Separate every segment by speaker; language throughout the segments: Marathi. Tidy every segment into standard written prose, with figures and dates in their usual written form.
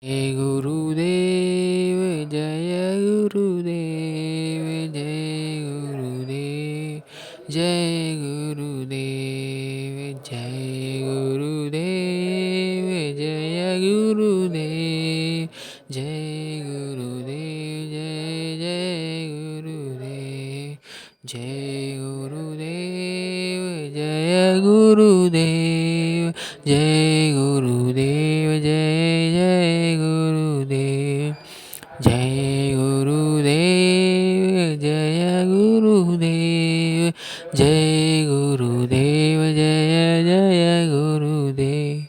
Speaker 1: जय गुरुदेव जय गुरुदेव जय गुरुदेव जय गुरुदेव जय गुरुदेव जय गुरुदेव जय गुरुदेव जय जय गुरुदेव जय गुरुदेव जय गुरुदेव जय गुरुदेव जय जय गुरुदेव जय गुरुदेव जय गुरुदेव जय गुरुदेव जय जय गुरुदेव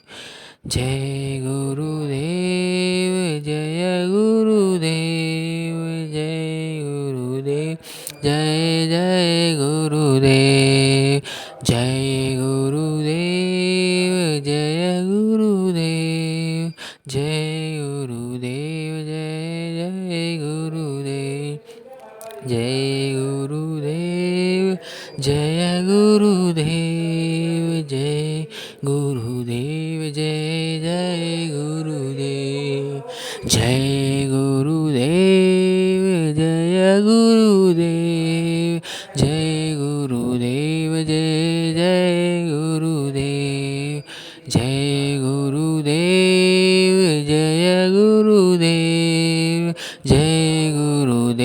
Speaker 1: जय गुरुदेव जय गुरुदेव जय गुरुदेव जय जय गुरुदेव जय गुरुदेव जय गुरुदेव जय गुरुदेव जय जय गुरुदेव जय गुरुदेव जय गुरुदेव जय गुरुदेव जय जय गुरुदेव जय गुरुदेव जय गुरुदेव जय गुरुदेव जय जय गुरुदेव जय गुरुदेव जय गुरुदेव जय गुरुदेव जय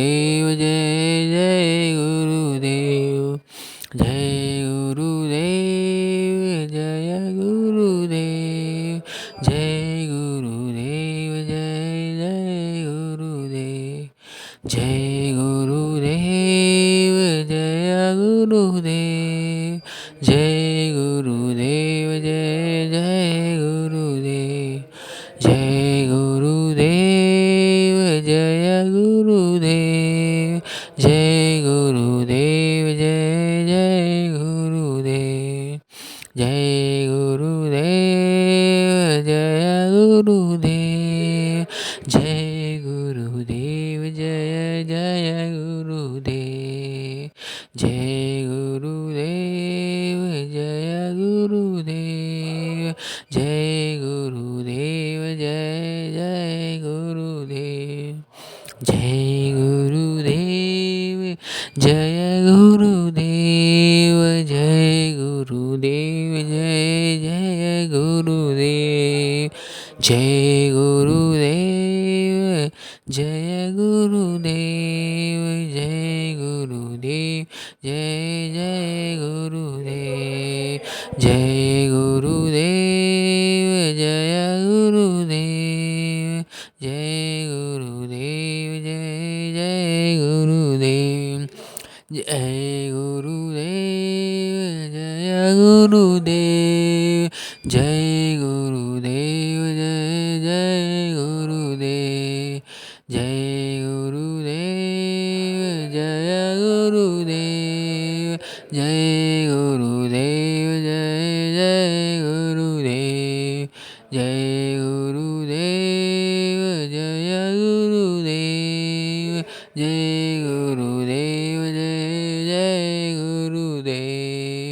Speaker 1: जय गुरुदेव जय गुरुदेव जय गुरुदेव जय गुरुदेव जय जय गुरुदेव जय गुरुदेव जय गुरुदेव जय गुरुदेव जय जय गुरुदेव जय गुरुदेव जय गुरुदेव जय गुरुदेव जय जय गुरुदेव जय गुरुदेव जय गुरुदेव जय गुरुदेव जय जय गुरुदेव जय गुरुदेव जय गुरुदेव जय गुरुदेव जय जय गुरुदेव जय गुरुदेव जय गुरुदेव जय गुरुदेव जय जय गुरुदेव जय गुरुदेव जय गुरुदेव जय गुरुदेव जय जय गुरुदेव जय गुरुदेव जय गुरुदेव जय गुरुदेव जय जय गुरुदेव जय गुरुदेव जय गुरुदेव जय गुरुदेव जय जय गुरुदेव जय गुरुदेव जय गुरुदेव जय गुरुदेव जय जय गुरुदेव जय गुरुदेव जय गुरुदेव जय गुरुदेव जय जय गुरुदेव जय गुरुदेव जय गुरुदेव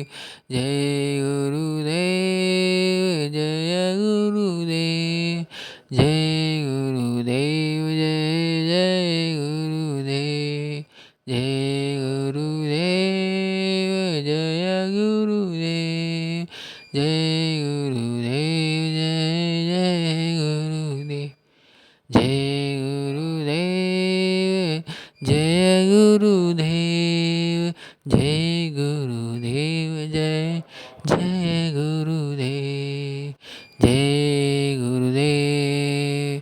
Speaker 1: जय गुरुदेव जय जय गुरुदेव जय गुरुदेव जय गुरुदेव जय गुरुदेव जय जय गुरुदेव जय गुरुदेव जय गुरुदेव जय गुरुदेव जय जय गुरुदेव जय गुरुदेव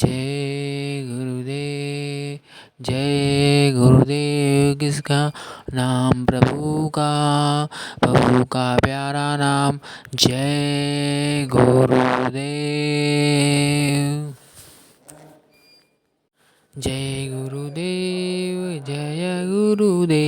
Speaker 1: जय गुरुदेव जय गुरुदेव किसका नाम प्रभु का प्यारा नाम जय गुरुदेव जय गुरुदेव जय गुरुदेव